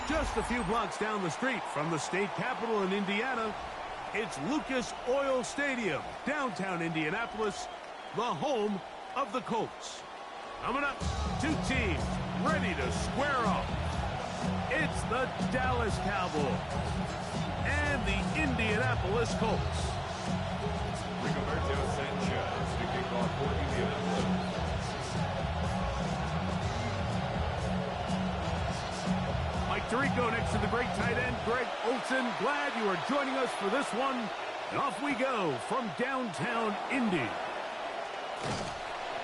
Just a few blocks down the street from the state capitol in Indiana, it's Lucas Oil Stadium, downtown Indianapolis, the home of the Colts. Coming up, two teams ready to square off. It's the Dallas Cowboys and the Indianapolis Colts. Rigoberto Sanchez to kick off for Indianapolis. Mike Tirico next to the great tight end, Greg Olsen. Glad you are joining us for this one. And off we go from downtown Indy.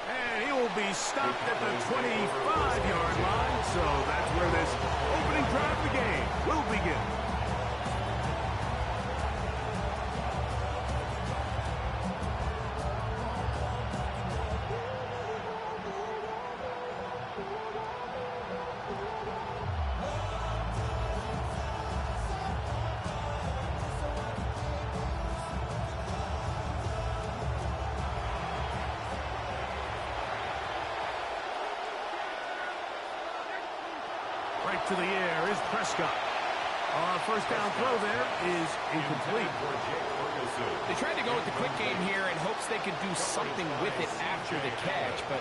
And he will be stopped at the 25-yard line. So that's where this opening drive of the game will begin. Right to the air is Prescott. First down throw there is incomplete. They tried to go with the quick game here in hopes they could do something with it after the catch, but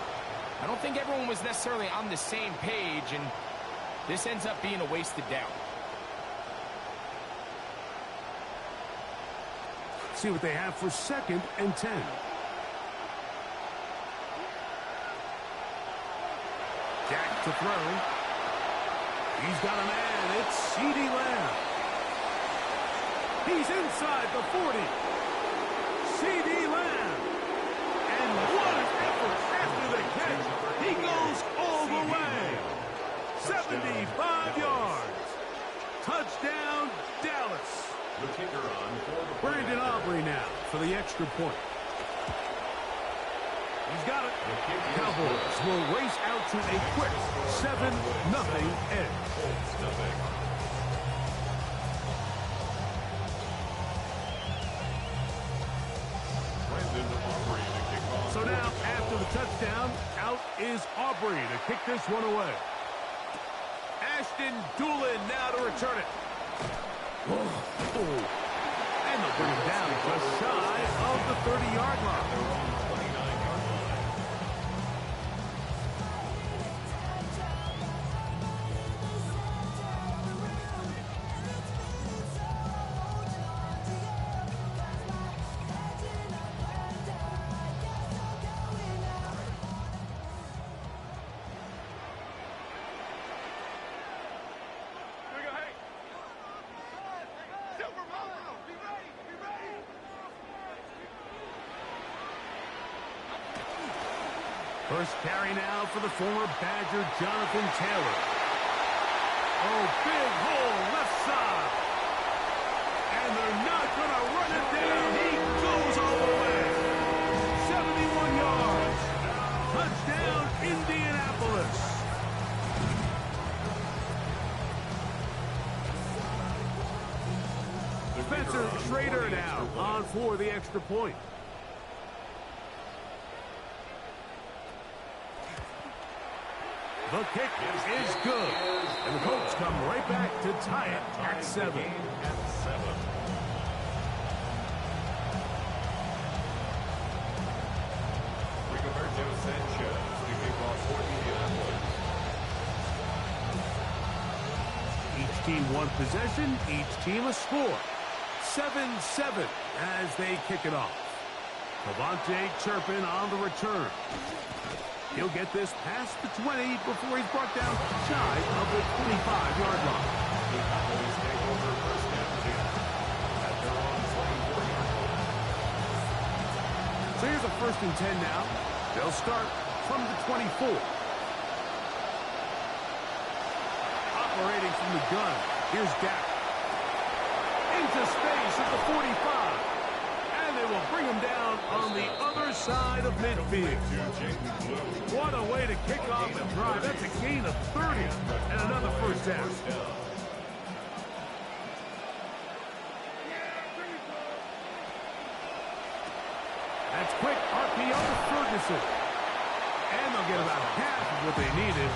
I don't think everyone was necessarily on the same page, and this ends up being a wasted down. See what they have for 2nd and 10. Jack to throw. He's got a man. It's CeeDee Lamb. He's inside the 40. CeeDee Lamb. And what an effort after the catch. He goes all the way. 75 yards. Touchdown, Dallas. The kicker on for the Brandon Aubrey now for the extra point. He's got it. Cowboys will race out to a quick 7-0 edge. So now, after the touchdown, out is Aubrey to kick this one away. Ashton Doolin now to return it. And they'll bring him down just shy of the 30-yard line. First carry now for the former Badger, Jonathan Taylor. Oh, big hole left side. And they're not going to run it down. He goes all the way. 71 yards. Touchdown, Indianapolis. Spencer Schrader now on for the extra point. The kick is good. And the Colts come right back to tie it at 7. Rigoberto Sanchez to kick off for Indianapolis. Each team one possession, each team a score. 7-7 as they kick it off. Devontae Turpin on the return. He'll get this past the 20 before he's brought down shy of the 25-yard line. The Cowboys take over first down at their own 24-yard line. So So here's a 1st and 10 now. They'll start from the 24. Operating from the gun. Here's Dak. Into space at the 45. And they will bring him down on the other side of midfield. What a way to kick off a drive. That's a gain of 30 and another 1st down. That's quick RPO to Ferguson. And they'll get about half of what they needed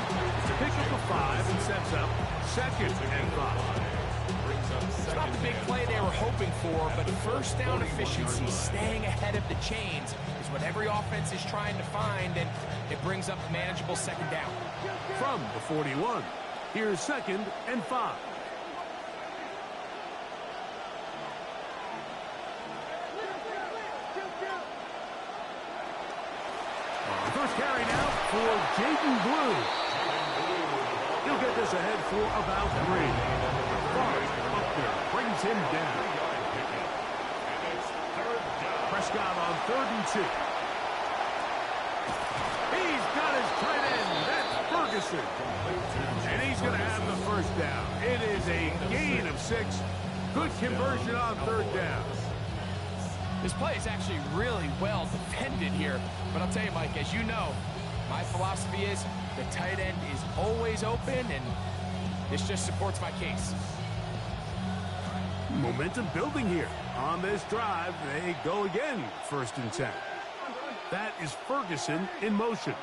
to pick up a 5 and sets up 2nd and 5. It's not the big play they were hoping for, but 1st down efficiency, staying ahead of the chains, is what every offense is trying to find, and it brings up a manageable 2nd down. From the 41, here's 2nd and 5. First carry now for Jaden Blue. He'll get this ahead for about 3. Forrest up there brings him down. Prescott on 3rd and 2. He's got his tight end. That's Ferguson. And he's going to have the 1st down. It is a gain of 6. Good conversion on 3rd down. This play is actually really well defended here. But I'll tell you, Mike, as you know, my philosophy is the tight end is always open, and this just supports my case. Momentum building here. On this drive, they go again, 1st and 10. That is Ferguson in motion.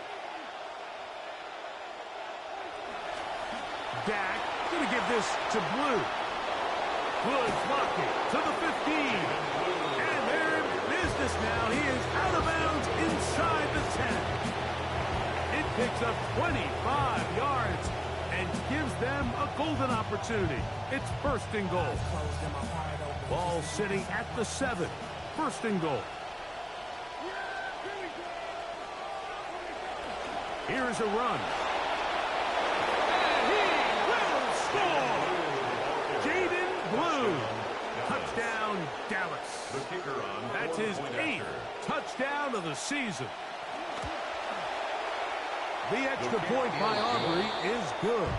Dak going to give this to Blue. Good blocking to the 15. And they're in business now. He is out of bounds inside the 10. It picks up 25 yards and gives them a golden opportunity. It's 1st and goal. Ball sitting at the 7. 1st and goal. Here's a run. And he will score! Jaden Blue. Touchdown, Dallas. That's his 8th touchdown of the season. The extra point by Aubrey is good.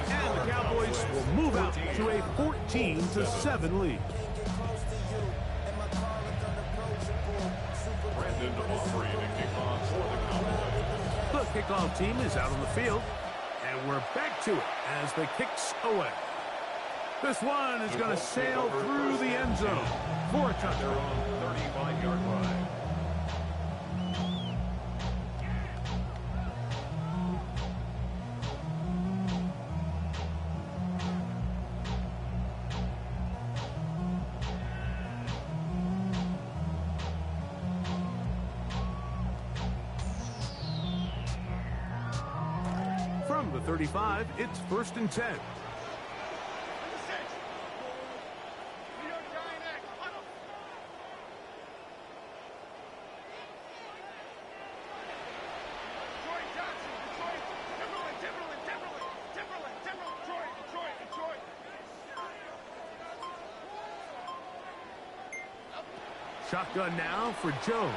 And the Cowboys will move out to a 14-7 lead. The kickoff team is out on the field, and we're back to it as the kicks away. This one is going to sail through the end zone for a touchdown. 35-yard line. From the 35, it's 1st and 10. Shotgun now for Jones.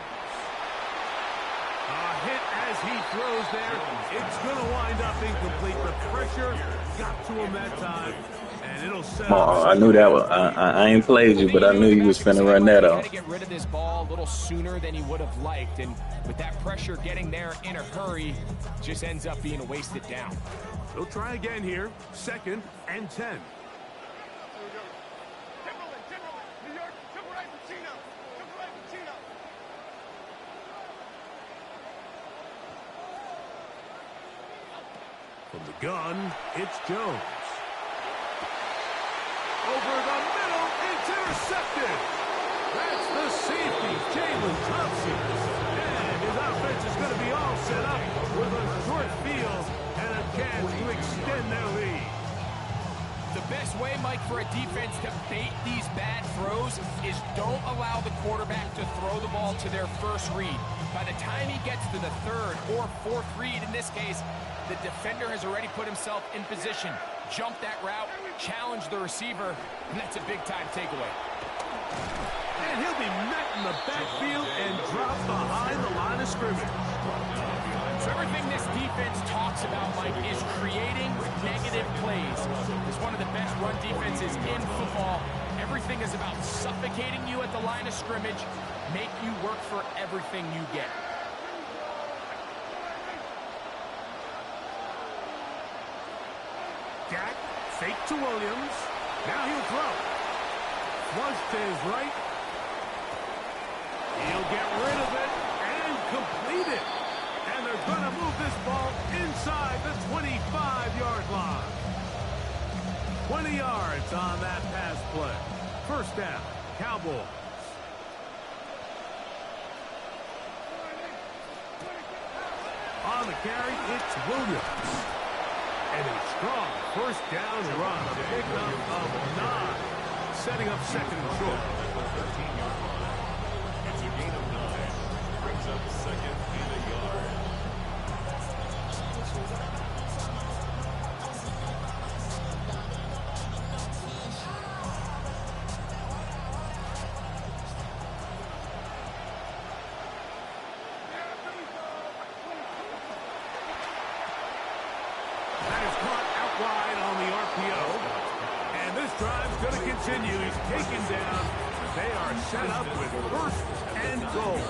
A hit as he throws there. It's going to wind up incomplete. The pressure got to him that time, and it'll set up. I knew that was. I ain't played you, but I knew you was finna run that off. To get rid of this ball a little sooner than he would have liked, and with that pressure getting there in a hurry, just ends up being a wasted down. He'll try again here. 2nd and 10. From the gun, it's Jones. Over the middle, it's intercepted. That's the safety, Jalen Thompson. And his offense is going to be all set up with a short field and a chance to extend their lead. The best way, Mike, for a defense to bait these bad throws is don't allow the quarterback to throw the ball to their first read. By the time he gets to the 3rd or 4th read, in this case, the defender has already put himself in position, jump that route, challenge the receiver, and that's a big-time takeaway. And he'll be met in the backfield and dropped behind the line of scrimmage. So everything this defense talks about, Mike, is creating negative plays. It's one of the best run defenses in football. Everything is about suffocating you at the line of scrimmage, make you work for everything you get. Dak, fake to Williams. Now he'll throw. Flush to his right. He'll get rid of it and complete it. And they're going to move this ball inside the 25-yard line. 20 yards on that pass play. First down, Cowboys. On the carry, it's Williams. And a strong first down run. A pickup of 9. Setting up second and short. It's a gain of 9. Brings up second and a yard. That is caught out wide on the RPO. And this drive's going to continue. He's taken down. They are set up with first and goal.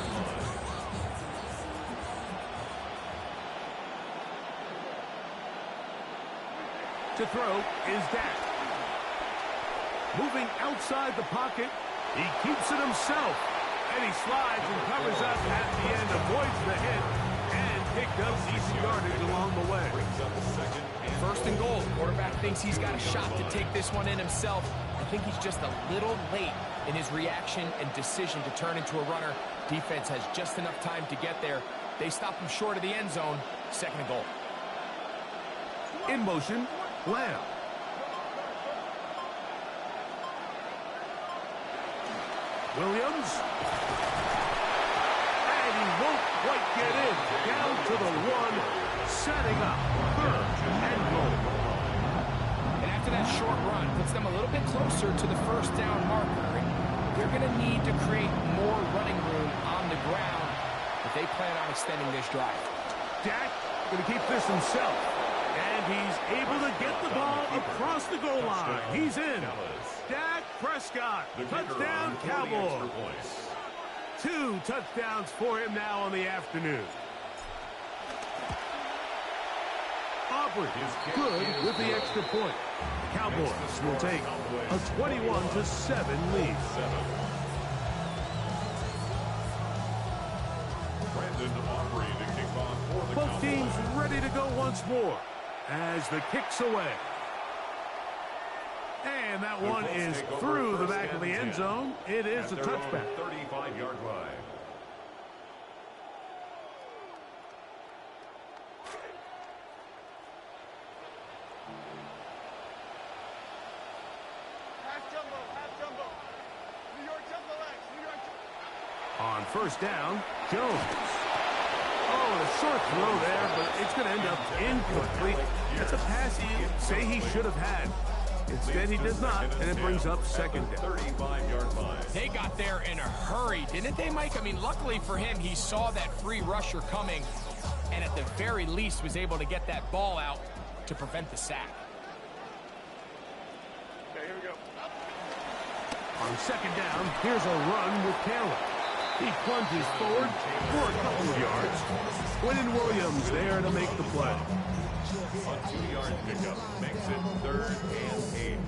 To throw is Dak. Moving outside the pocket. He keeps it himself. And he slides and covers up at the end, avoids the hit, and picked up decent yardage along the way. First and goal. Quarterback thinks he's got a shot to take this one in himself. I think he's just a little late in his reaction and decision to turn into a runner. Defense has just enough time to get there. They stop him short of the end zone. Second and goal. In motion, Lamb. Williams. And he won't quite get in. Down to the 1, setting up third and goal. And after that short run, puts them a little bit closer to the first down marker. They're going to need to create more running room on the ground if they plan on extending this drive. Dak going to keep this himself. And he's able to get the ball across the goal line. He's in. Dak Prescott. Touchdown, Cowboys. 2 touchdowns for him now on the afternoon. Aubrey is good with the extra point. The Cowboys will take a 21-7 lead. Brandon Aubrey to kick off for the Both teams ready to go once more as the kick's away. And that one is through the back of the end zone. It is a touchback. 35-yard line. On first down, Jones. Oh, a short throw there, but it's going to end up incomplete. That's a pass you say he should have had. Instead, he did not, and it brings up second down. 35-yard line. They got there in a hurry, didn't they, Mike? I mean, luckily for him, he saw that free rusher coming, and at the very least was able to get that ball out to prevent the sack. Okay, here we go. On second down, here's a run with Taylor. He plunges forward for a couple of yards. Quinnen Williams there to make the play. A 2-yard pickup makes it 3rd and 8.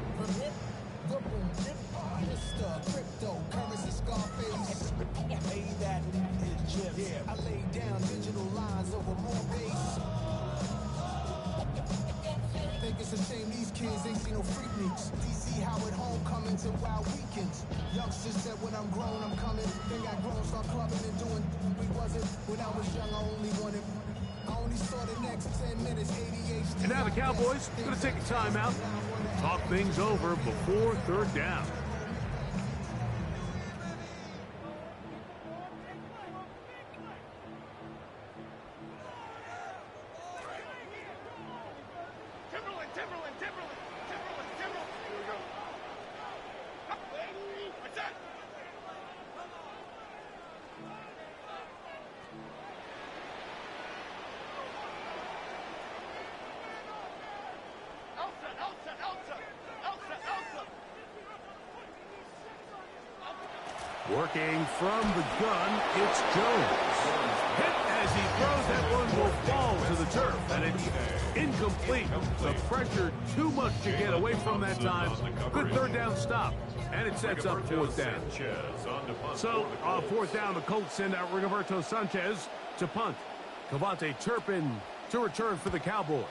I laid down digital lines over more bass. Think it's a shame these kids ain't seen no freakniks. DC Howard homecoming to wild weekends. Youngsters said when I'm grown I'm coming. Then got grown, start clubbing and doing. We wasn't when I was young. I only wanted. I only saw the next 10 minutes. ADHD. And now the Cowboys going to take a timeout. Talk things over before third down. Working from the gun, it's Jones. Hit as he throws, that one will fall to the turf, and it's incomplete. The pressure too much to get away from that time. Good third down stop, and it sets up fourth down. So, on fourth down, the Colts send out Rigoberto Sanchez to punt. Cavante Turpin to return for the Cowboys.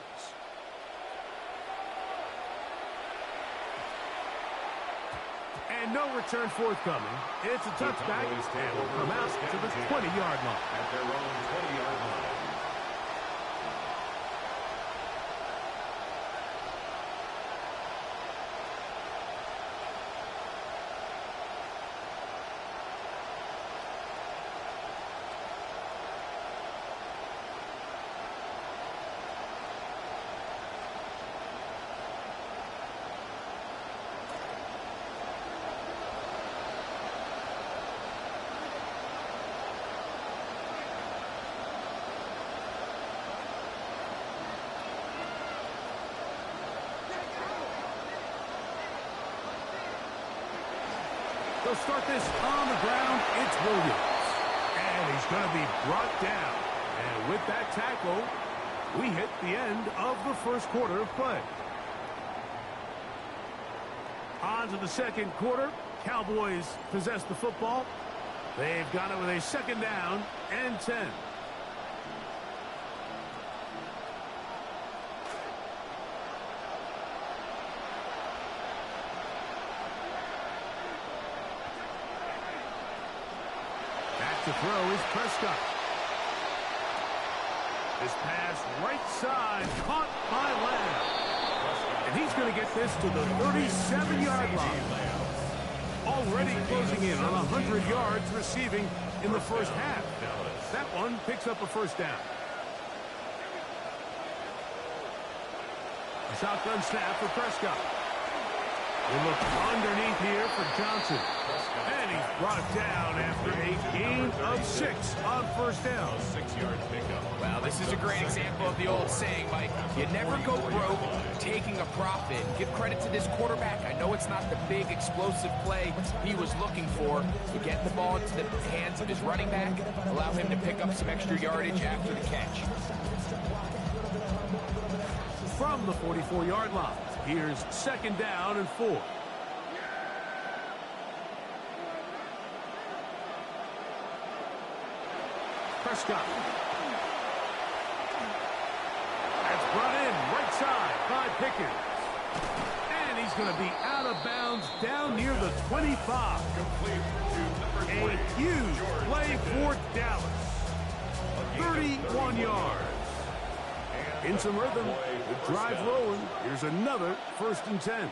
And no return forthcoming. It's a touchback, and will come out to the 20-yard line. At their own 20-yard line. They'll start this on the ground. It's Williams. And he's going to be brought down. And with that tackle, we hit the end of the first quarter of play. On to the second quarter. Cowboys possess the football. They've got it with a second down and 10. To throw is Prescott. His pass right side caught by Lamb. And he's going to get this to the 37-yard line. Already closing in on 100 yards receiving in the first half. That one picks up a first down. A shotgun snap for Prescott. We look underneath here for Johnson. And he's brought down after a gain of 6 on first down. 6-yard pickup. Well, this is a great example of the old saying, Mike. You never go broke taking a profit. Give credit to this quarterback. I know it's not the big explosive play he was looking for. To get the ball into the hands of his running back, allow him to pick up some extra yardage after the catch. From the 44-yard line, here's second down and 4. Prescott. That's brought in right side by Pickens. And he's going to be out of bounds down near the 25. A huge play for Dallas. 31 yards. In some rhythm, the drive rolling. Here's another 1st and 10.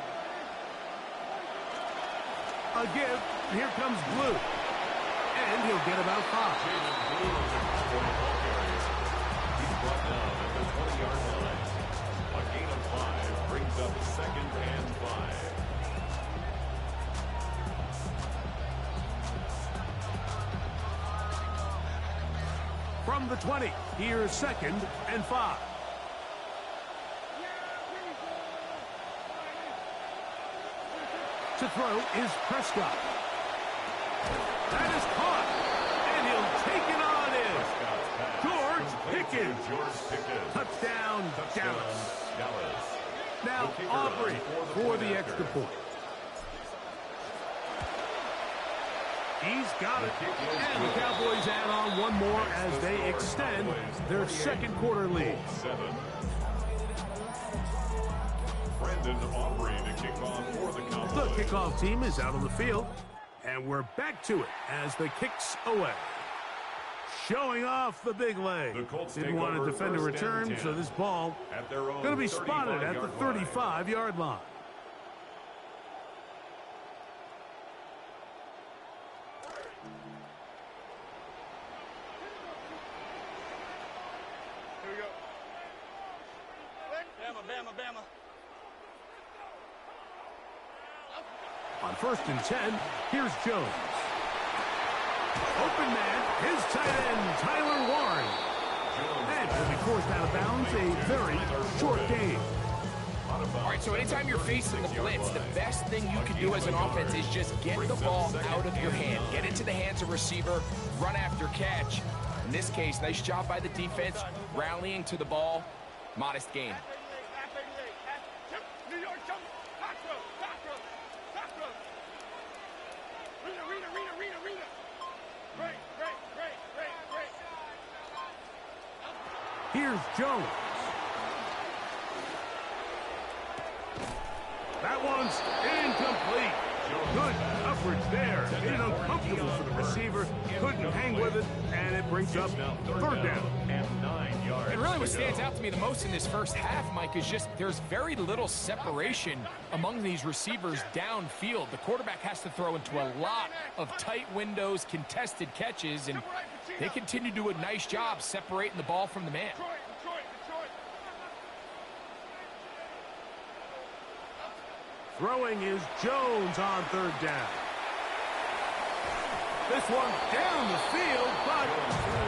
A give. Here comes Blue. And he'll get about 5. He's brought down at the 20-yard line. A gain of 5 brings up 2nd and 5. From the 20, here's 2nd and 5. To throw is Prescott. That is caught. And he'll take it on in. George Pickens. Touchdown, Dallas. Now Aubrey for the extra point. He's got it. And the Cowboys add on one more as they extend their second quarter lead. Brandon Aubrey to kick off for the Cowboys. The kickoff team is out on the field, and we're back to it as the kicks away. Showing off the big leg. Didn't want to defend a return, so this ball going to be spotted at the 35-yard line. Here we go. Bama. On 1st and 10, here's Jones. Open man, his tight end, Tyler Warren. And he'll be forced out of bounds, a very short game. All right, so anytime you're facing the blitz, the best thing you can do as an offense is just get the ball out of your hand. Get into the hands of receiver, run after catch. In this case, nice job by the defense, rallying to the ball. Modest gain. Here's Jones. That one's incomplete. Good coverage there. Made it uncomfortable for the receiver. Couldn't hang with it, and it brings up third down. And 9 yards. And really what stands out to me the most in this first half, Mike, is just there's very little separation among these receivers downfield. The quarterback has to throw into a lot of tight windows, contested catches, and they continue to do a nice job separating the ball from the man. Throwing is Jones on third down. This one down the field, but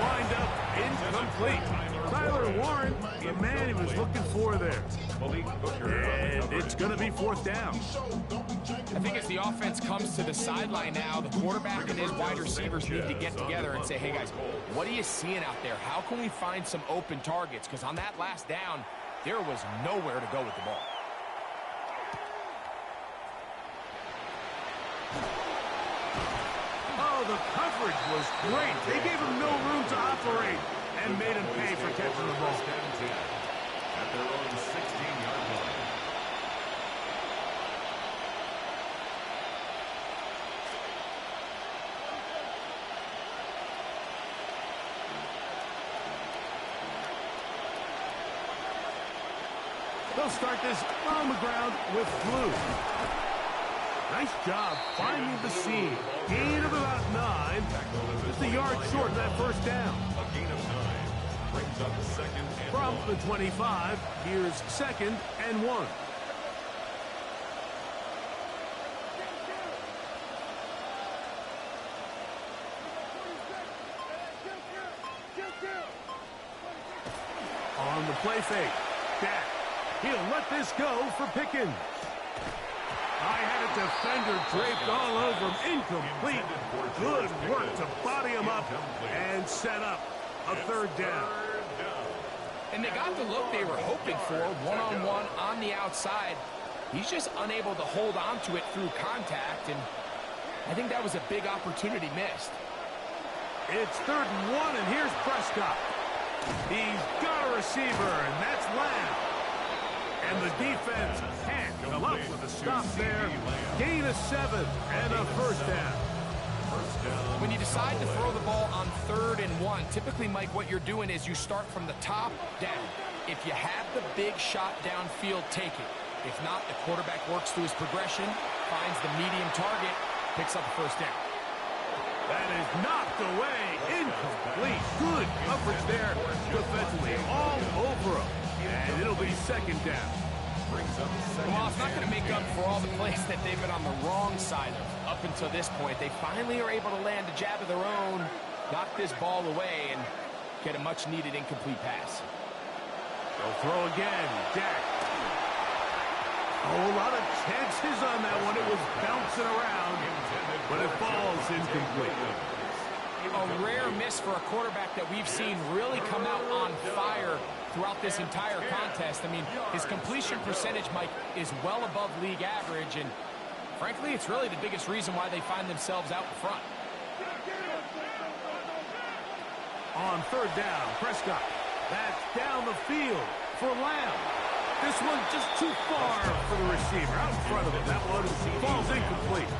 wind up incomplete. Tyler Warren, the man he was looking for there. And it's going to be fourth down. I think as the offense comes to the sideline now, the quarterback and his wide receivers need to get together and say, hey guys, what are you seeing out there? How can we find some open targets? Because on that last down, there was nowhere to go with the ball. Oh, the coverage was great. They gave him no room to operate and made him pay for catching the ball. At their own 16-yard line. They'll start this on the ground with Blue. Nice job finding the seam. Gain of about 9. Just a yard short of that first down. A gain of 9 brings up second and From 1. the 25, here's second and 1. On the play fake, Dak. He'll let this go for Pickens. I had a defender draped all over him. Incomplete. Good work to body him up and set up a third down. And they got the look they were hoping for, one-on-one on the outside. He's just unable to hold on to it through contact, and I think that was a big opportunity missed. It's third and 1, and here's Prescott. He's got a receiver, and that's Lamb. And the defense can't come up with a stop there. Gain of 7 and a first down. When you decide to throw the ball on 3rd and 1, typically, Mike, what you're doing is you start from the top down. If you have the big shot downfield, take it. If not, the quarterback works through his progression, finds the medium target, picks up the first down. That is knocked away. Incomplete. Good coverage there defensively all over him. And it'll be second down. Well, it's not going to make up for all the plays that they've been on the wrong side of. Up until this point, they finally are able to land a jab of their own, knock this ball away, and get a much-needed incomplete pass. They'll throw again. Dak. A whole lot of chances on that one. It was bouncing around, but it falls incomplete. A rare miss for a quarterback that we've seen really come out on fire throughout this entire contest. I mean, his completion percentage, Mike, is well above league average, and frankly, it's really the biggest reason why they find themselves out in front. On third down, Prescott. That's down the field for Lamb. This one just too far for the receiver. Out in front of him. That one falls incomplete.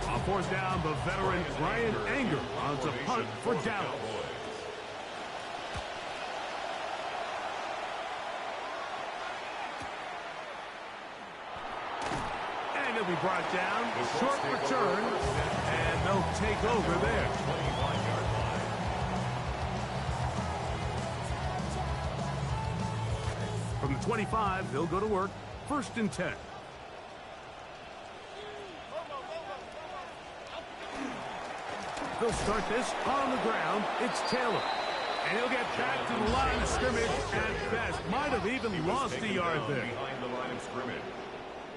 On fourth down, the veteran Brian Anger on to punt for Dallas. And he'll be brought down. Short return. And they'll take over there. From the 25, they'll go to work. First and 10. They'll start this on the ground. It's Taylor. And he'll get back to the line of scrimmage at best. Might have even lost a yard there. Behind the line of scrimmage.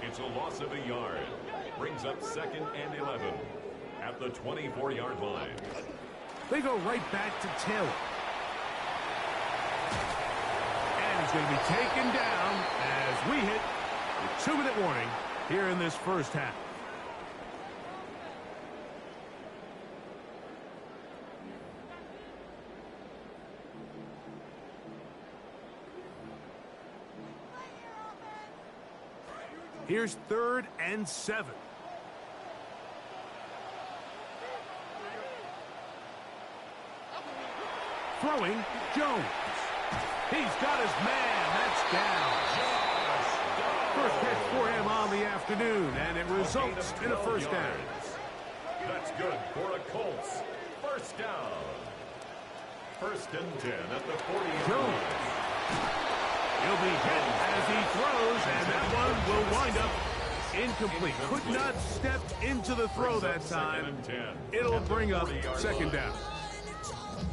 It's a loss of a yard. Brings up 2nd and 11 at the 24-yard line. They go right back to Taylor. And he's going to be taken down as we hit the 2-minute warning here in this first half. Here's 3rd and 7. Throwing, Jones. He's got his man. That's down. First catch for him on the afternoon, and it results in a first down. That's good for a Colts. First down. 1st and 10 at the 40-yard line. He'll be hit as he throws, and that one will wind up incomplete. Could not step into the throw that time. It'll bring up 2nd down.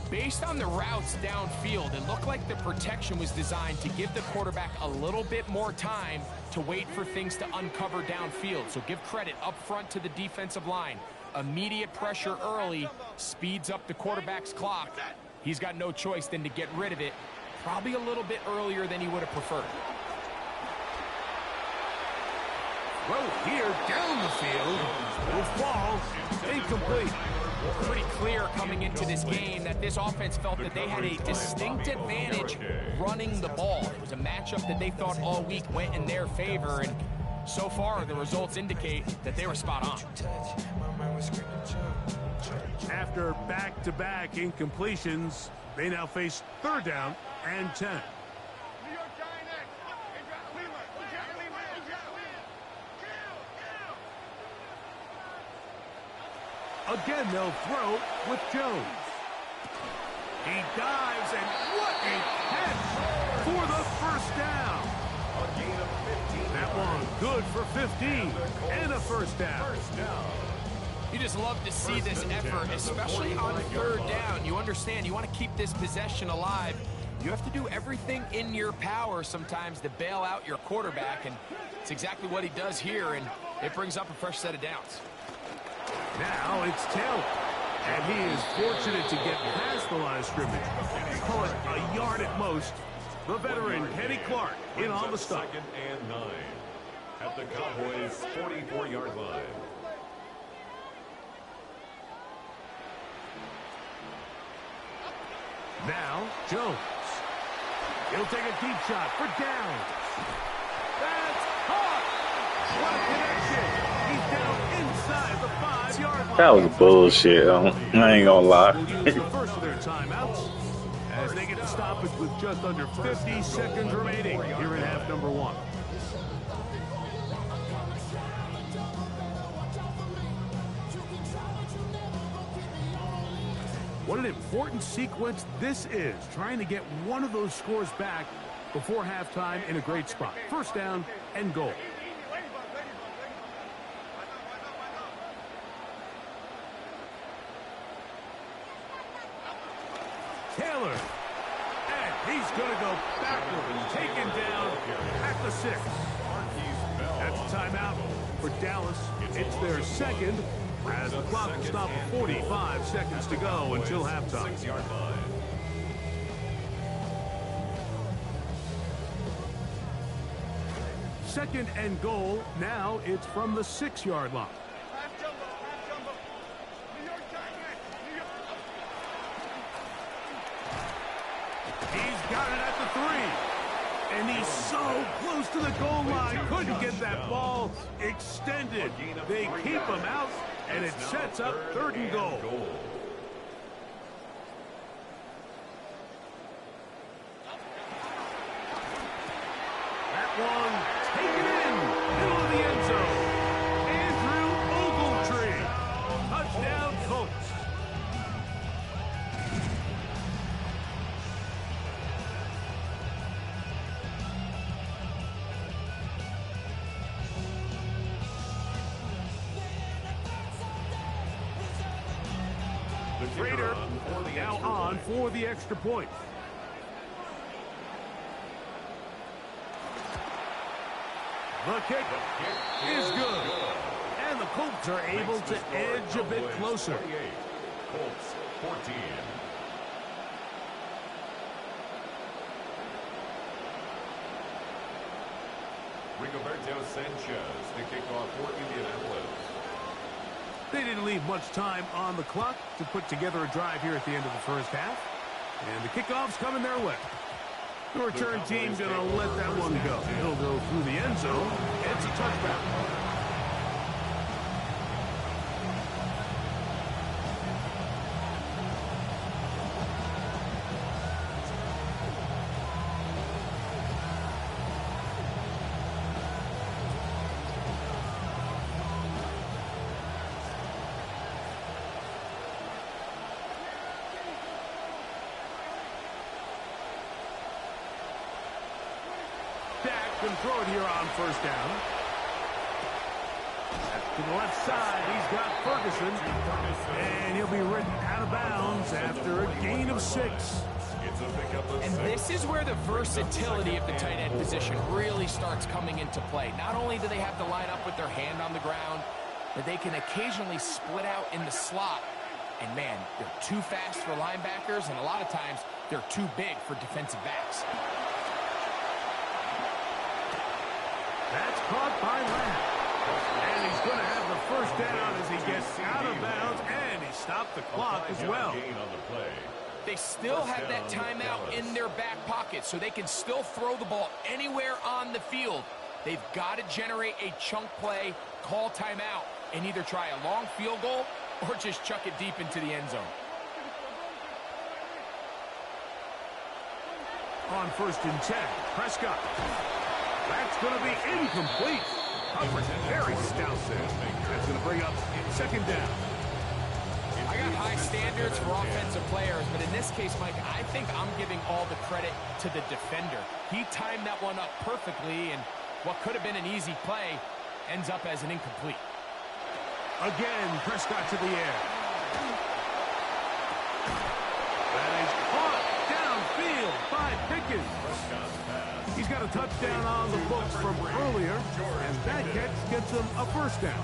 Based on the routes downfield, it looked like the protection was designed to give the quarterback a little bit more time to wait for things to uncover downfield. So give credit up front to the defensive line. Immediate pressure early speeds up the quarterback's clock. He's got no choice than to get rid of it, probably a little bit earlier than he would have preferred. Well, here down the field will fall incomplete. Pretty clear coming into this game that this offense felt that they had a distinct advantage running the ball. It was a matchup that they thought all week went in their favor, and so far the results indicate that they were spot on. After back-to-back incompletions, they now face 3rd down and 10. Again, they'll throw with Jones. He dives, and what a catch for the first down. A gain of 15. That one good for 15 and a first down. You just love to see this effort, especially on 3rd down. You understand, you want to keep this possession alive. You have to do everything in your power sometimes to bail out your quarterback, and it's exactly what he does here, and it brings up a fresh set of downs. Now it's Taylor, and he is fortunate to get past the line of scrimmage. Call it a yard at most. The veteran Kenny Clark in on the stop. 2nd and 9 at the Cowboys' 44-yard line. Now Jones. He'll take a deep shot for Downs. That's caught. What a connection. He's down inside the 5-yard line. That was bullshit. I ain't gonna lie. Will use the first of their timeouts as they get the stoppage with just under 50 seconds remaining here in half number 1. What an important sequence this is, trying to get one of those scores back before halftime in a great spot. First down and goal. Taylor, and he's going to go backwards, taken down at the 6. That's a timeout for Dallas. It's their second, as the clock will stop at 45 seconds to go until halftime. 6-yard line. Second and goal. Now it's from the 6-yard line. He's got it at the 3. And he's so close to the goal line. Couldn't get that ball extended. They keep him out, and it sets up 3rd and goal. That one taken in, middle of the end zone. Andrew Ogletree. Touchdown, Colts. The Raider now on for the extra point. The kick is good. And the Colts are able to edge a bit closer. Colts 14. Rigoberto Sanchez to kick off for Indianapolis. They didn't leave much time on the clock to put together a drive here at the end of the first half. And the kickoff's coming their way. The return team going to let that one go. He'll go through the end zone. It's a touchdown. Can throw it here on first down. To the left side, he's got Ferguson. And he'll be ridden out of bounds after a gain of 6. And this is where the versatility of the tight end position really starts coming into play. Not only do they have to line up with their hand on the ground, but they can occasionally split out in the slot. And man, they're too fast for linebackers, and a lot of times they're too big for defensive backs. That's caught by Lamb. And he's going to have the first down as he gets out of bounds, and he stopped the clock as well. They still have that timeout in their back pocket, so they can still throw the ball anywhere on the field. They've got to generate a chunk play, call timeout, and either try a long field goal or just chuck it deep into the end zone. On 1st and 10, Prescott. That's going to be incomplete. Coverage very stout there. That's going to bring up 2nd down. I got high standards for offensive players, but in this case, Mike, I think I'm giving all the credit to the defender. He timed that one up perfectly, and what could have been an easy play ends up as an incomplete. Again, Prescott to the air. That is caught downfield by Pickens. He's got a touchdown on the books from earlier, and that catch gets him a first down.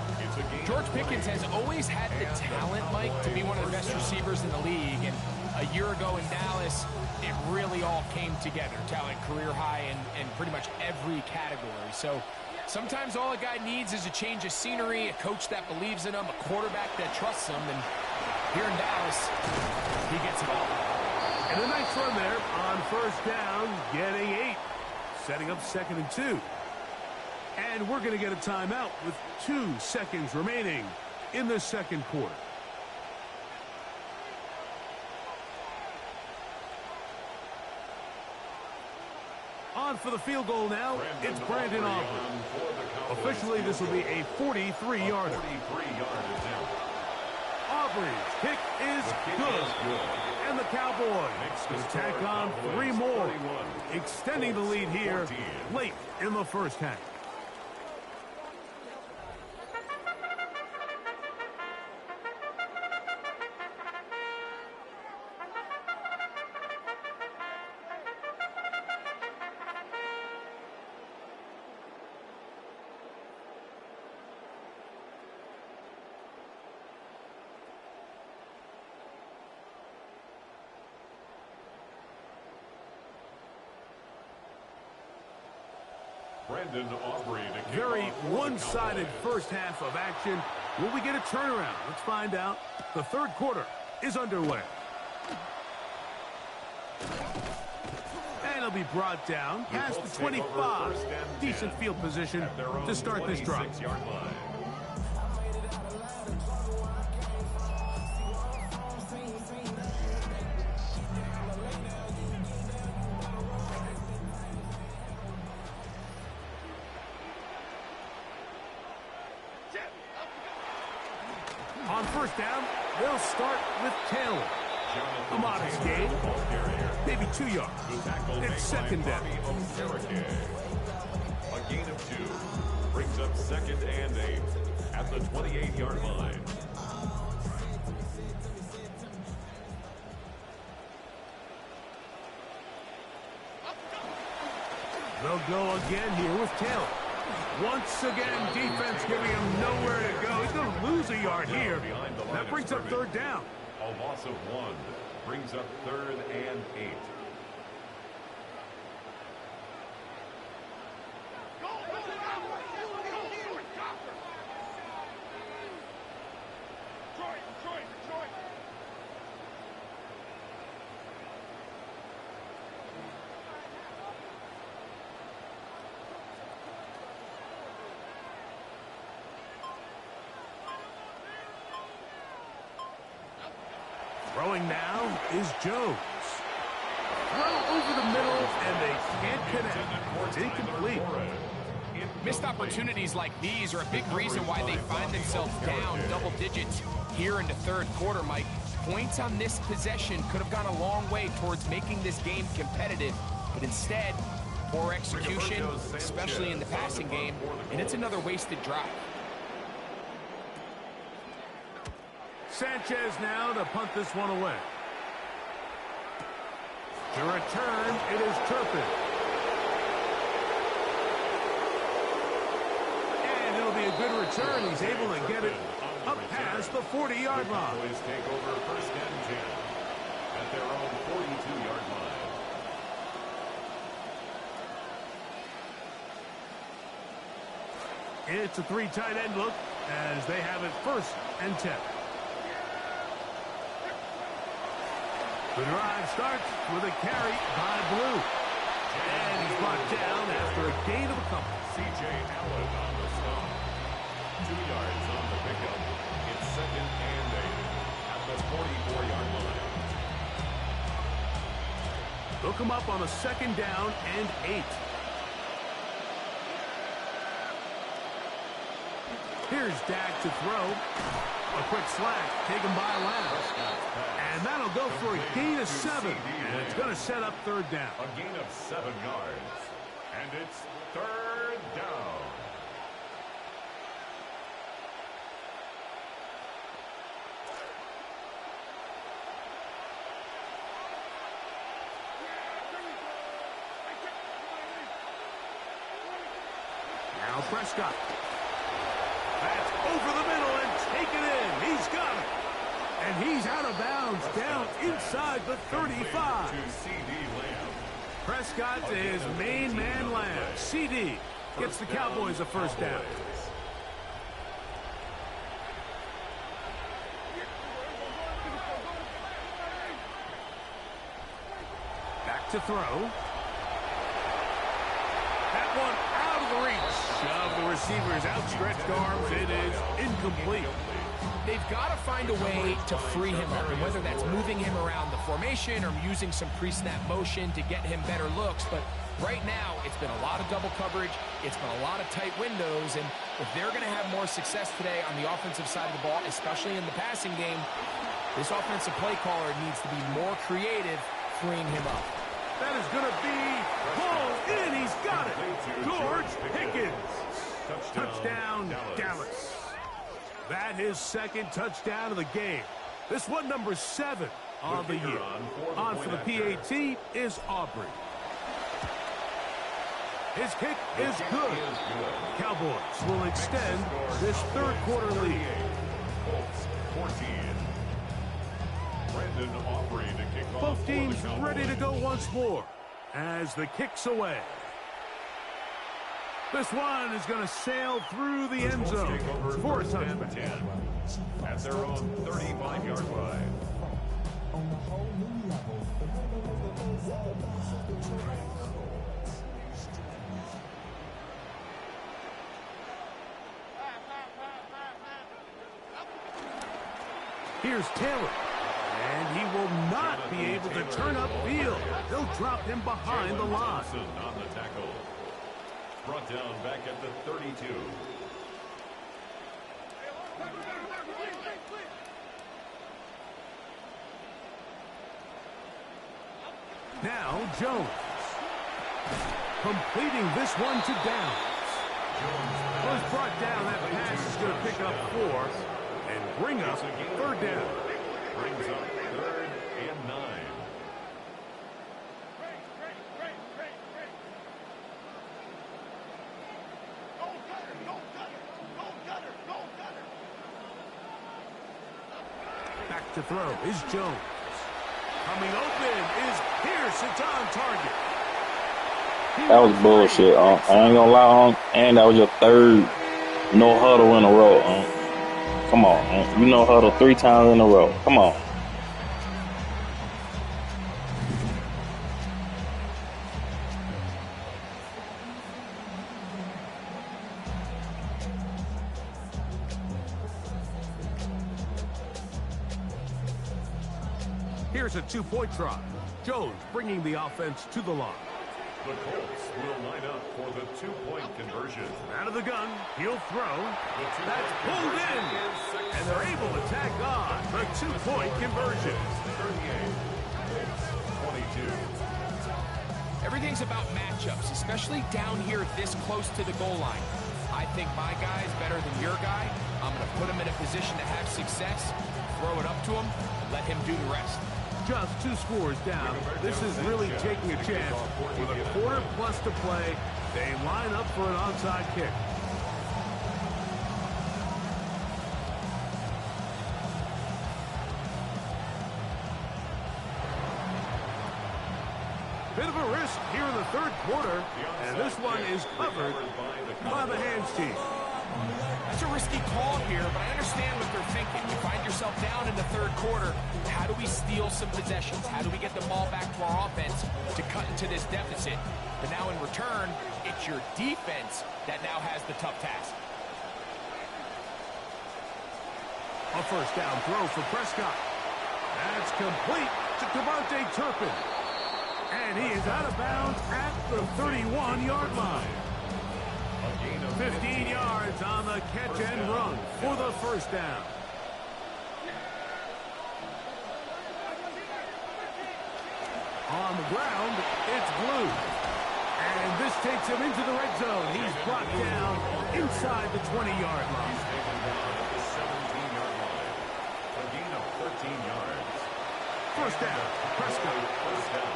George Pickens has always had the talent, Mike, to be one of the best receivers in the league, and a year ago in Dallas, it really all came together. Talent career high in pretty much every category. So sometimes all a guy needs is a change of scenery, a coach that believes in him, a quarterback that trusts him, and here in Dallas, he gets it all. And a nice run there on first down, getting 8. Setting up 2nd and 2. And we're going to get a timeout with 2 seconds remaining in the second quarter. On for the field goal now, it's Brandon Aubrey. Officially, this will be a 43-yarder. Aubrey's kick is good. And the Cowboys will tack on 3 more, extending the lead here late in the first half. Brandon Aubrey to kick Very off for the one-sided Cowboys. first half of action. Will we get a turnaround? Let's find out. The third quarter is underway. And it'll be brought down past the 25. Decent field position to start this drive. 26-yard line. On first down, they'll start with Taylor. A modest gain, maybe 2 yards. It's 2nd down. A gain of 2 brings up 2nd and 8 at the 28-yard line. They'll go again here with Taylor. Once again, defense giving him nowhere to go. He's going to lose a yard here. That brings up third down. A loss of 1 brings up 3rd and 8. Throwing now is Jones. Throw over the middle, and they can't connect. It's incomplete. Missed opportunities like these are a big reason why they find themselves down double digits here in the third quarter, Mike. Points on this possession could have gone a long way towards making this game competitive, but instead, poor execution, especially in the passing game, and it's another wasted drive. Sanchez now to punt this one away. To return, it is Turpin. And it'll be a good return. He's able to get it up past the 40-yard line. Cowboys take over 1st and 10 at their own 42-yard line. It's a 3 tight end look as they have it 1st and 10. The drive starts with a carry by Blue. And he's brought down after a gain of a couple. C.J. Allen on the stop. 2 yards on the pickup. It's 2nd and 8 at the 44-yard line. They'll come up on a 2nd down and 8. Here's Dak to throw. A quick slack taken by Lamb. And that'll go for a gain of 7. And it's going to set up 3rd down. A gain of 7 yards. And it's 3rd down. Now Prescott. That's over the middle and taken in. He's got it. And he's out of bounds down inside the 35. To C.D. Lamb. Prescott to his main man Lamb. C.D. gets the Cowboys a 1st down. Back to throw. That one out of the reach of the receiver's outstretched arms. It is incomplete. They've got to find a way to free him up, and whether that's moving him around the formation or using some pre-snap motion to get him better looks. But right now, it's been a lot of double coverage. It's been a lot of tight windows, and if they're going to have more success today on the offensive side of the ball, especially in the passing game, this offensive play caller needs to be more creative freeing him up. That is going to be pulled in. He's got it. George Pickens. Touchdown, Dallas. That is 2nd touchdown of the game. This one number 7 of the year. On for the PAT is Aubrey. His kick is good. Cowboys will extend this 3rd quarter lead. Colts 14. Brandon Aubrey to kick off. Both teams ready to go once more as the kick's away. This one is going to sail through the end zone for a touchdown. At their own 35-yard line. Here's Taylor. And he will not be able to turn upfield. They'll drop him behind the line. On the tackle. Brought down back at the 32. Now Jones. Completing this one to Downs. Was brought down. That pass is going to pick up 4 and bring up 3rd down. Brings up 3rd and 9. Back to throw is Jones. Coming open is Pierce. It's on target. That was bullshit. I ain't gonna lie, and that was your third no huddle in a row. Come on, you no huddle 3 times in a row. Come on. Here's a 2-point try. Jones bringing the offense to the line. The Colts will line up for the 2-point conversion. Out of the gun, he'll throw. That's pulled in. And they're able to tack on the 2-point conversion. 38-22. Everything's about matchups, especially down here this close to the goal line. I think my guy is better than your guy. I'm going to put him in a position to have success, throw it up to him, and let him do the rest. Just 2 scores down. This is really taking a chance. With a quarter plus to play, they line up for an onside kick. Bit of a risk here in the 3rd quarter, and this one is covered by the hands team. That's a risky call here, but I understand what they're thinking. You find yourself down in the 3rd quarter. How do we steal some possessions? How do we get the ball back to our offense to cut into this deficit? But now in return, it's your defense that now has the tough task. A 1st down throw for Prescott. That's complete to Devontae Turpin. And he is out of bounds at the 31-yard line. 15 yards on the catch and run for the 1st down. On the ground, it's Blue. And this takes him into the red zone. He's brought down inside the 20-yard line. The 17-yard line. A gain of 13 yards. 1st down, Prescott. 1st down.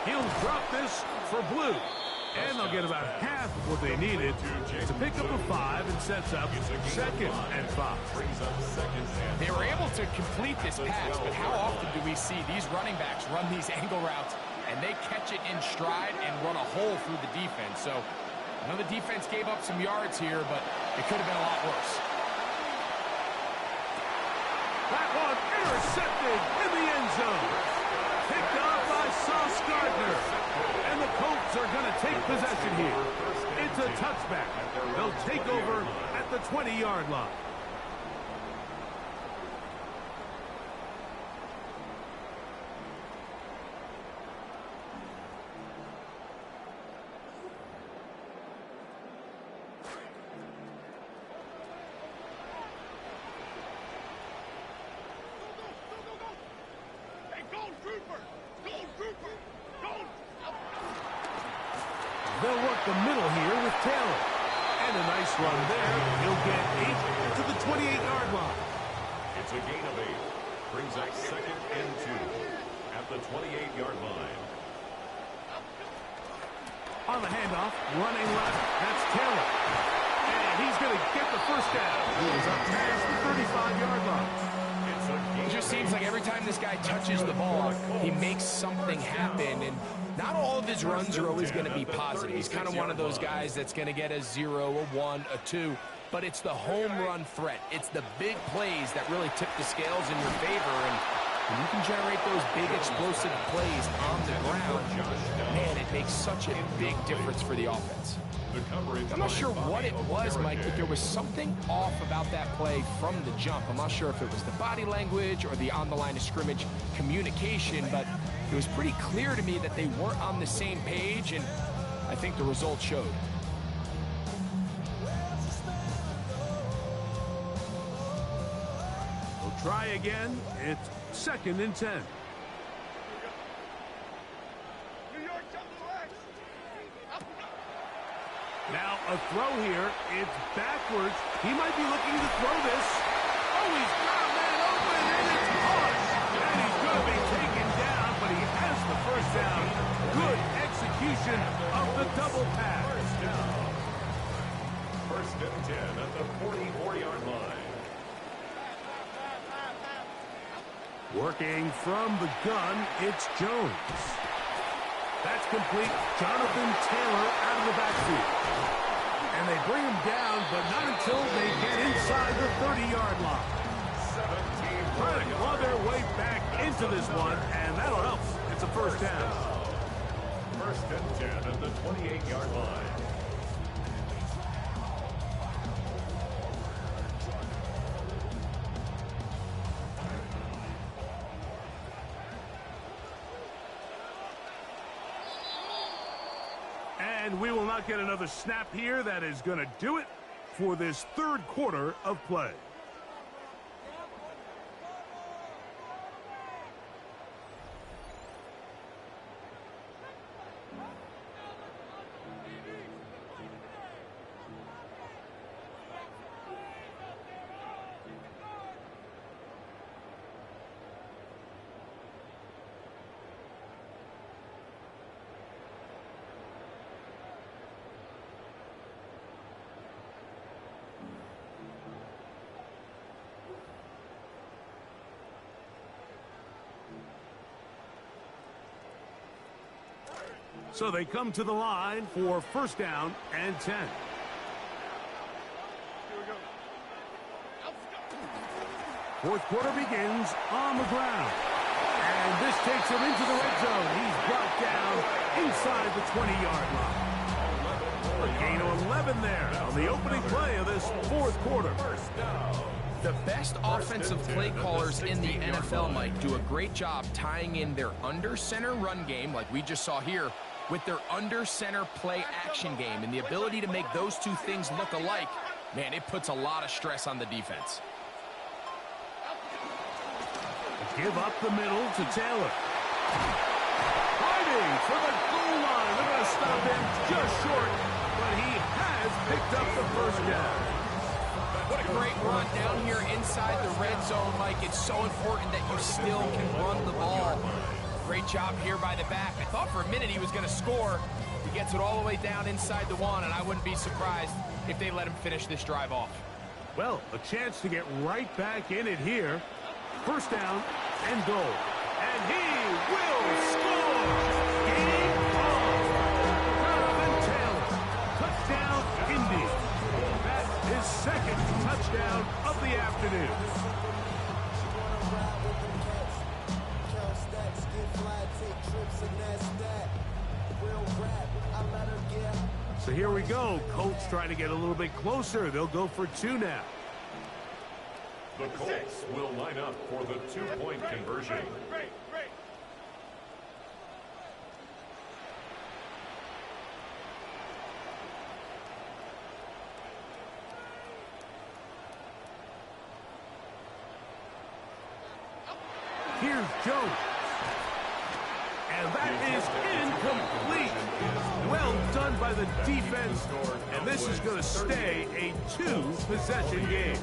He'll drop this for Blue. And they'll get about half of what they needed to pick up a 5 and sets up 2nd and 5. They were able to complete this pass, but how often do we see these running backs run these angle routes and they catch it in stride and run a hole through the defense? So I know the defense gave up some yards here, but it could have been a lot worse. That one intercepted in the end zone. Picked off by Sauce Gardner. And the Colts are going to take possession here. It's a touchback. They'll take over at the 20-yard line. They'll work the middle here with Taylor. And a nice run there. He'll get 8 to the 28-yard line. It's a gain of 8. Brings up 2nd and 2 at the 28-yard line. On the handoff, running left. That's Taylor. And he's going to get the 1st down. He is up past the 35-yard line. It just seems like every time this guy touches the ball, he makes something happen. And not all of his runs are always going to be positive. He's kind of one of those guys that's going to get a 0, a 1, a 2. But it's the home run threat. It's the big plays that really tip the scales in your favor. And when you can generate those big explosive plays on the ground, man, it makes such a big difference for the offense. I'm not sure what it was, Mike, but there was something off about that play from the jump. I'm not sure if it was the body language or the on the line of scrimmage communication, but it was pretty clear to me that they weren't on the same page, and I think the result showed. We'll try again. It's 2nd and 10. Now a throw here. It's backwards. He might be looking to throw this. Oh, he's got a man open, and it's caught. And he's going to be taken down, but he has the 1st down. Good execution of the double pass. 1st and 10 at the 44-yard line. Working from the gun, it's Jones. That's complete. Jonathan Taylor out of the backfield. And they bring him down, but not until they get inside the 30-yard line. Trying to claw their way back into this one, and that'll help. It's a first down. First and 10 at the 28-yard line. And we will not get another snap here. That is going to do it for this third quarter of play. So they come to the line for first down and 10. Fourth quarter begins on the ground. And this takes him into the red zone. He's brought down inside the 20-yard line. A gain of 11 there on the opening play of this fourth quarter. The best offensive play callers in the NFL, Mike, do a great job tying in their under-center run game, like we just saw here, with their under-center play action game. And the ability to make those two things look alike, man, it puts a lot of stress on the defense. Give up the middle to Taylor. Fighting for the goal line. They're going to stop him just short, but he has picked up the first down. What a great run down here inside the red zone, Mike. It's so important that you still can run the ball. Great job here by the back. I thought for a minute he was going to score. He gets it all the way down inside the one, and I wouldn't be surprised if they let him finish this drive off. Well, a chance to get right back in it here. First down and goal. And he will score! Game on! Jonathan Taylor. Touchdown, Indy. That is second touchdown of the afternoon. So here we go. Colts trying to get a little bit closer. They'll go for two now. The Colts will line up for the two-point conversion. Here's Jones. And that is incomplete. Well done by the defense. And this is going to stay a two-possession game.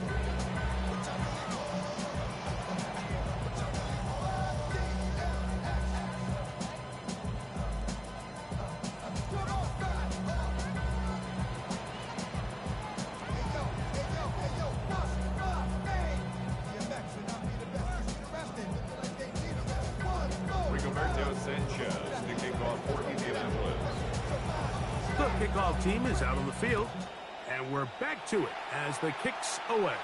The kickoff team is out on the field, and we're back to it as the kick's away.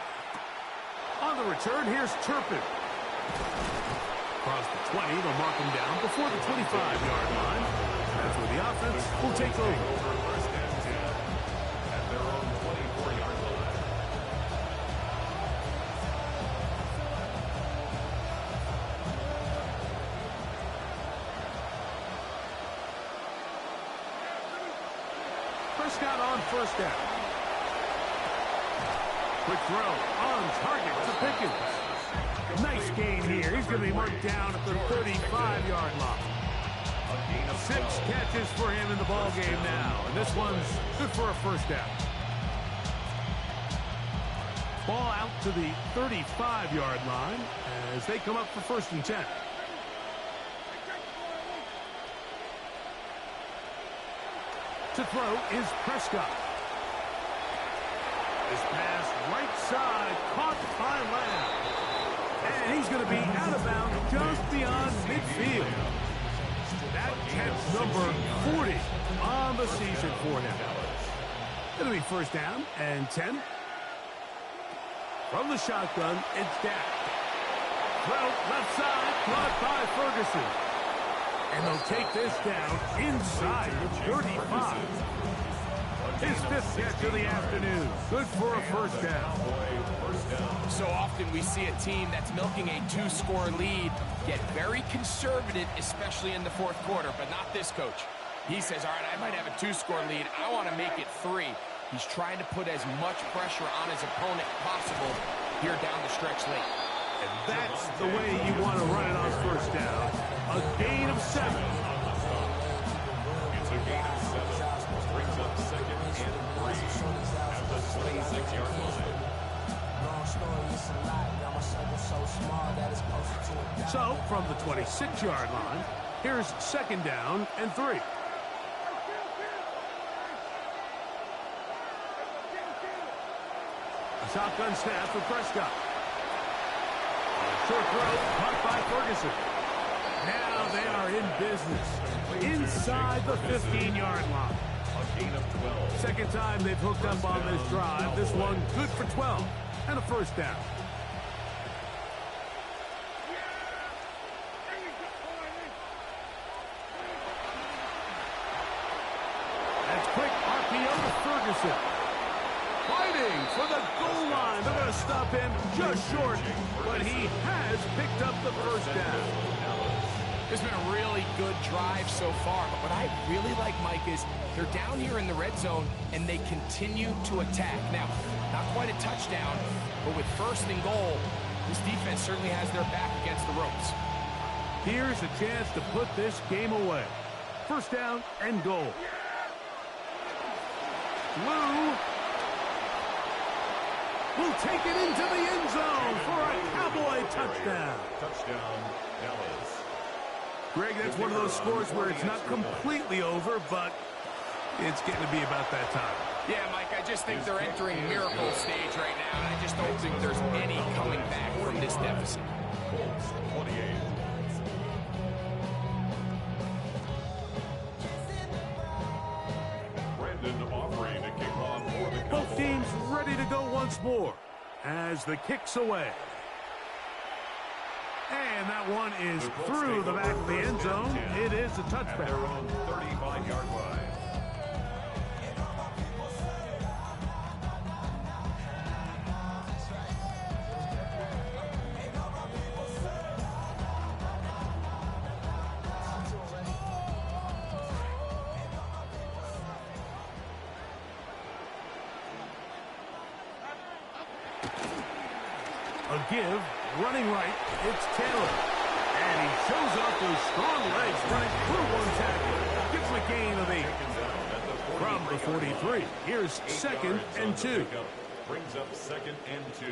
On the return, here's Turpin. Across the 20, they'll mark him down before the 25-yard line. That's where the offense will take over. First and 10 at their own 24-yard line. Prescott on first down. Quick throw on target to Pickens. Nice gain here. He's going to be marked down at the 35-yard line. 6 catches for him in the ball game now, and this one's good for a first down. Ball out to the 35-yard line as they come up for first and 10. To throw is Prescott. This pass right side caught by Lamb. And he's going to be out of bounds just beyond midfield. That catch number 40 on the season for him. It'll be first down and 10. From the shotgun, it's Dak. Well, left side, caught by Ferguson. And they'll take this down inside the 35. His fifth catch of the afternoon. Good for a first down. So often we see a team that's milking a 2-score lead get very conservative, especially in the fourth quarter, but not this coach. He says, all right, I might have a 2-score lead. I want to make it 3. He's trying to put as much pressure on his opponent possible here down the stretch late. And that's the way you want to run it on first down. A gain of 7. It's a gain of 7. Brings up second and 3 at the 26-yard line. So, from the 26-yard line, here's second down and 3. A shotgun snap for Prescott. Short throw, caught by Ferguson. Now they are in business. Inside the 15-yard line. A gain of 12. Second time they've hooked up on this drive. This one good for 12 and a first down. That's quick RPO to Ferguson. Fighting for the goal line. They're going to stop him just short, but he has picked up the first down. It's been a really good drive so far, but what I really like, Mike, is they're down here in the red zone, and they continue to attack. Now, not quite a touchdown, but with first and goal, this defense certainly has their back against the ropes. Here's a chance to put this game away. First down and goal. Lou will take it into the end zone for a Cowboy touchdown. Touchdown, Dallas. Greg, that's one of those scores where it's not completely over, but it's getting to be about that time. Yeah, Mike, I just think they're entering miracle stage right now, and I just don't think there's any coming back from this deficit. Colts, 28. Brandon offering a kickoff for the Both Cowboys. teams ready to go once more as the kick's away. And that one is through the back of the end zone. It is a At their touchback. own 35-yard line. A give, running right, it's Taylor. And he shows off those strong legs running through one tackle. Gives him a gain of 8. From the 43, here's second and 2. Brings up second and 2.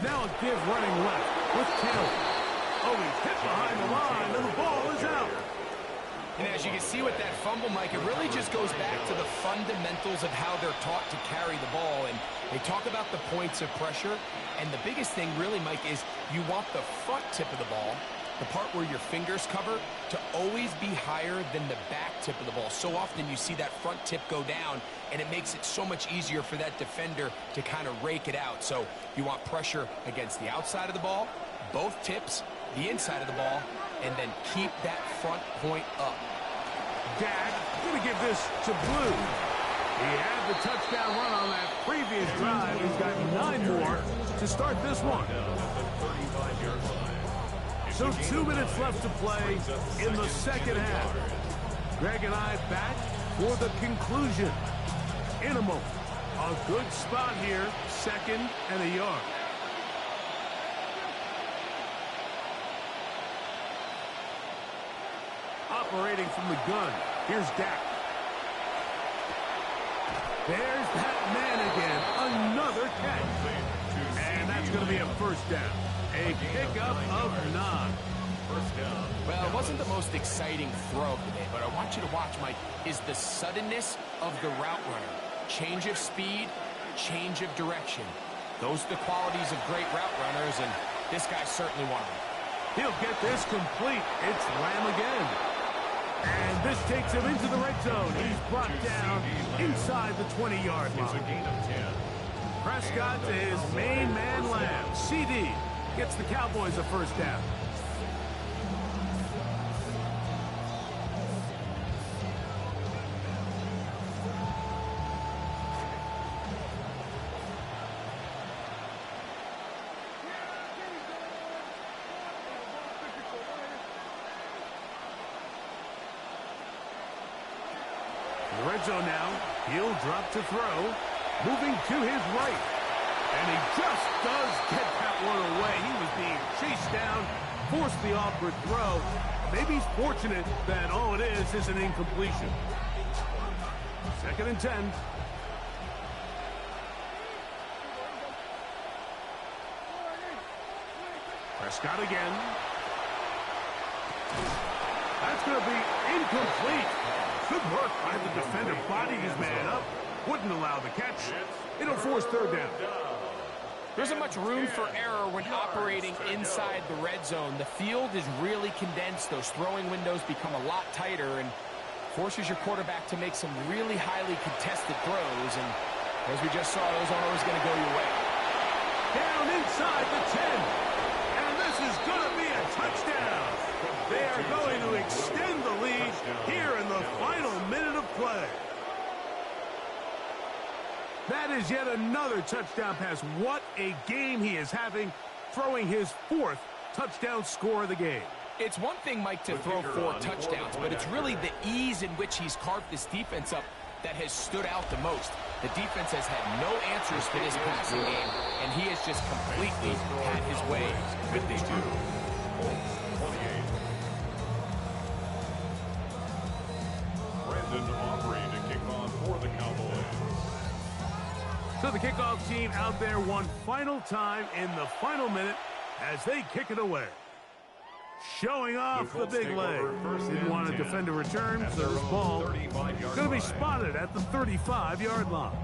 Now a give running left with Taylor. Oh, he's hit behind the line, and the ball is out. And as you can see with that fumble, Mike, it really just goes back to the fundamentals of how they're taught to carry the ball. And they talk about the points of pressure. And the biggest thing really, Mike, is you want the front tip of the ball, the part where your fingers cover, to always be higher than the back tip of the ball. So often you see that front tip go down, and it makes it so much easier for that defender to kind of rake it out. So you want pressure against the outside of the ball, both tips, the inside of the ball, and then keep that front point up. Dak going to give this to Blue. He had the touchdown run on that previous drive. He's got 9 more to start this one. So 2 minutes left to play in the second half. Greg and I back for the conclusion. In a moment. A good spot here, second and a yard. Operating from the gun. Here's Dak. There's that man again. Another catch. And that's going to be a first down. A pickup of 9. first down. Well, it wasn't the most exciting throw today, but I want you to watch, Mike, is the suddenness of the route runner. Change of speed, change of direction. Those are the qualities of great route runners, and this guy's certainly one of them. He'll get this complete. It's Lamb again. And this takes him into the red zone. He's brought down inside the 20-yard line. It's a gain of 10. Prescott to his main man, Lamb. CD gets the Cowboys a first down. The red zone now. He'll drop to throw. Moving to his right. And he just does get that one away. He was being chased down, forced the awkward throw. Maybe he's fortunate that all it is an incompletion. 2nd and 10. Prescott again. That's going to be incomplete. Good work by the defender. Bodied his man up. Wouldn't allow the catch. It'll force 3rd down. There isn't much room for error when operating inside the red zone. The field is really condensed. Those throwing windows become a lot tighter and forces your quarterback to make some really highly contested throws. And as we just saw, those aren't always going to go your way. Down inside the 10. And this is going to be a touchdown. They are going to extend the lead here in the final minute of play. That is yet another touchdown pass. What a game he is having, throwing his 4th touchdown score of the game. It's one thing, Mike, to throw 4 touchdowns, but it's really the ease in which he's carved this defense up that has stood out the most. The defense has had no answers for this passing game, and he has just completely had his way with these two. Brandon Aubrey to kick off for the Cowboys. So the kickoff team out there one final time in the final minute as they kick it away. Showing off the big leg. Didn't want to defend a return, so this ball going to be spotted at the 35-yard line.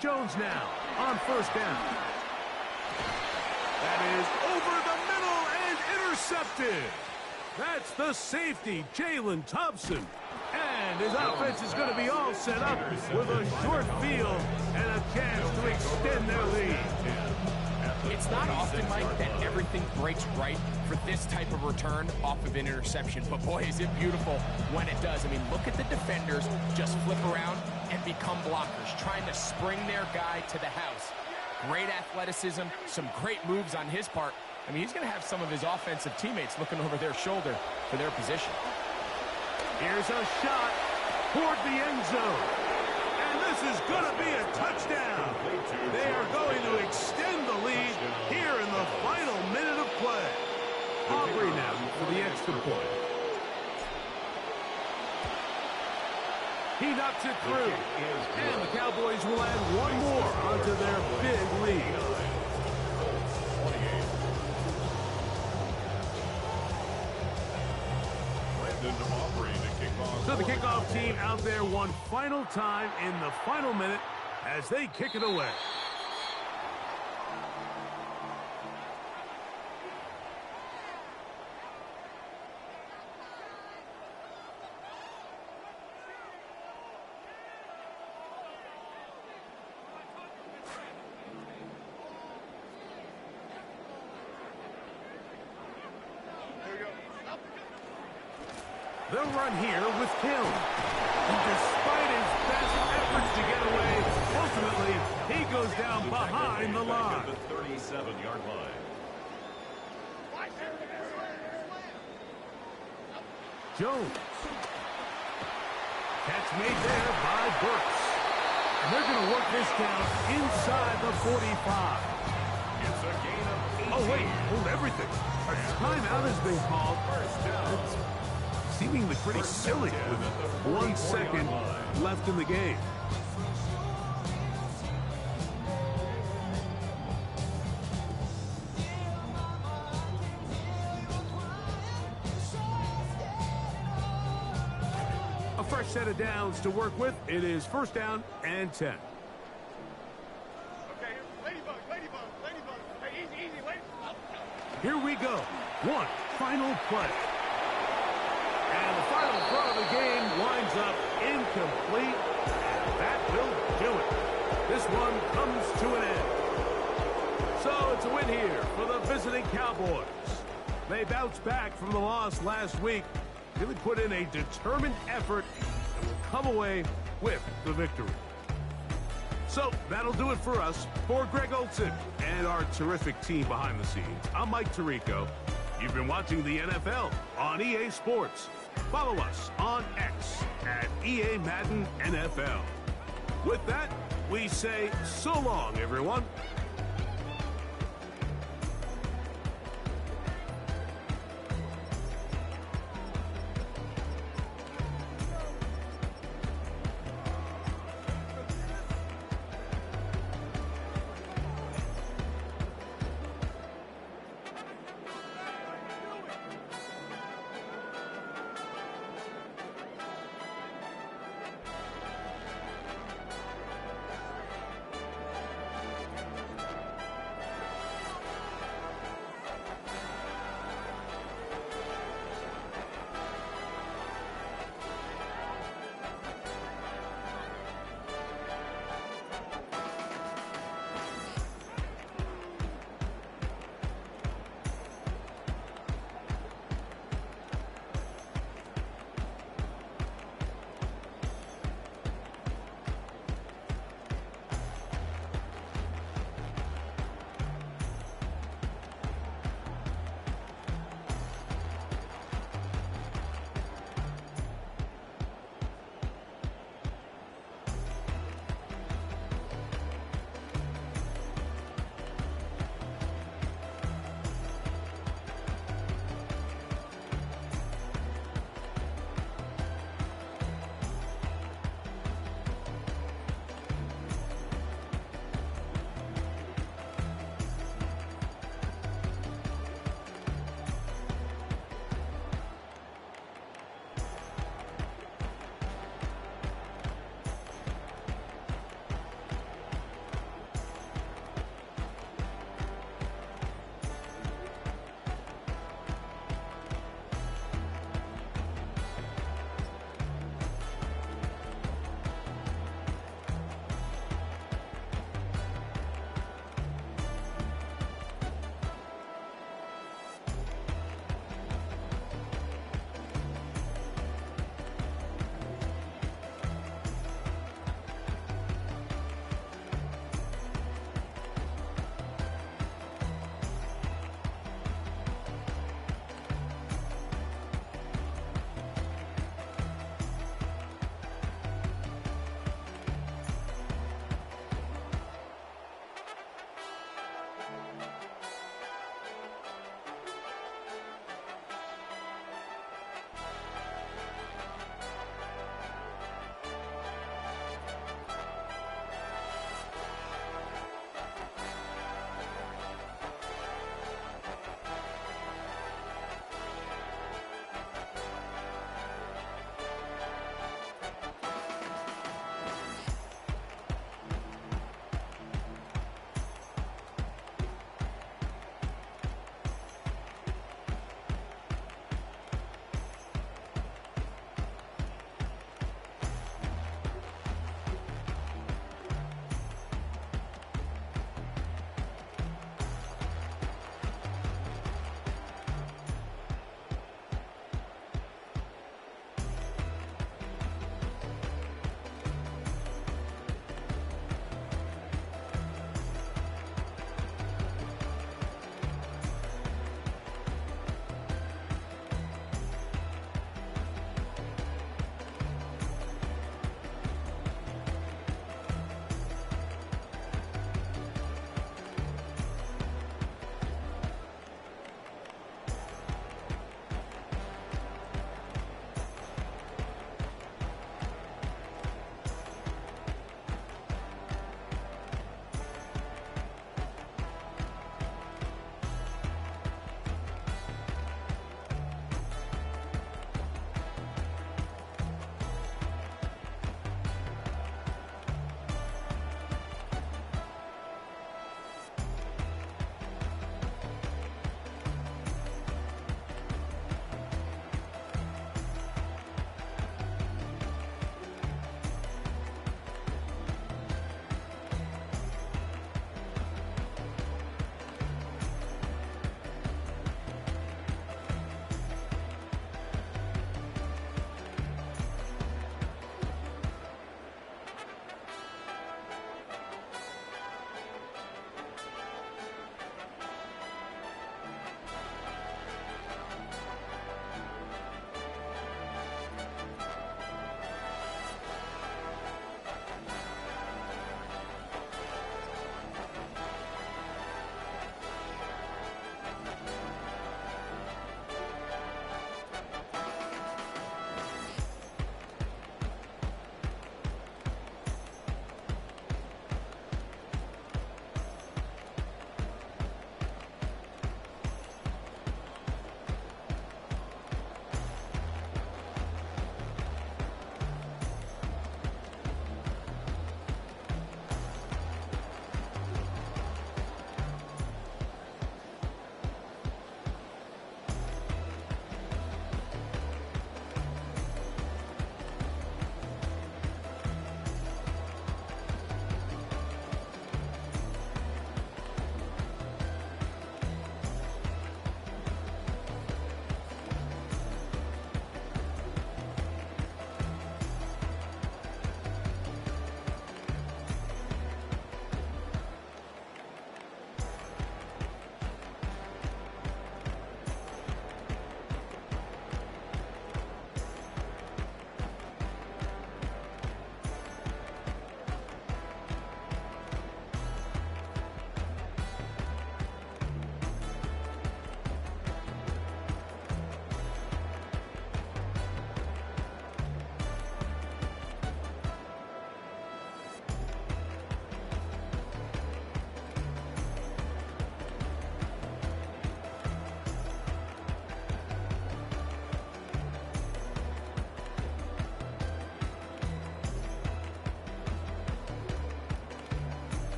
Jones now on 1st down. That is over the middle and intercepted. That's the safety, Jalen Thompson. And his offense is going to be all set up with a short field and a chance to extend their lead. It's not often, Mike, that everything breaks right for this type of return off of an interception. But, boy, is it beautiful when it does. I mean, look at the defenders just flip around and become blockers, trying to spring their guy to the house. Great athleticism, some great moves on his part. I mean, he's going to have some of his offensive teammates looking over their shoulder for their position. Here's a shot toward the end zone. And this is going to be a touchdown. They are going to extend the lead here in the final minute of play. Aubrey now for the extra point. He knocks it through. And the Cowboys will add one more onto their big lead. So the kickoff team out there one final time in the final minute as they kick it away. They'll run here with Hill. And despite his best efforts to get away, ultimately, he goes down behind the line. The 37-yard line. Jones. Catch made there by Burks. And they're going to work this down inside the 45. It's a gain of 18. Oh, wait, hold everything. A timeout has been called. First down. It's seemingly pretty silly with 1 second left in the game. A fresh set of downs to work with. It is first down and 10. Here we go. One final play. And the final throw of the game winds up incomplete. And that will do it. This one comes to an end. So it's a win here for the visiting Cowboys. They bounced back from the loss last week. Really put in a determined effort and will come away with the victory. So that'll do it for us. For Greg Olson and our terrific team behind the scenes, I'm Mike Tirico. You've been watching the NFL on EA Sports. Follow us on X at EA Madden NFL. With that, we say so long, everyone.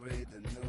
celebrate the new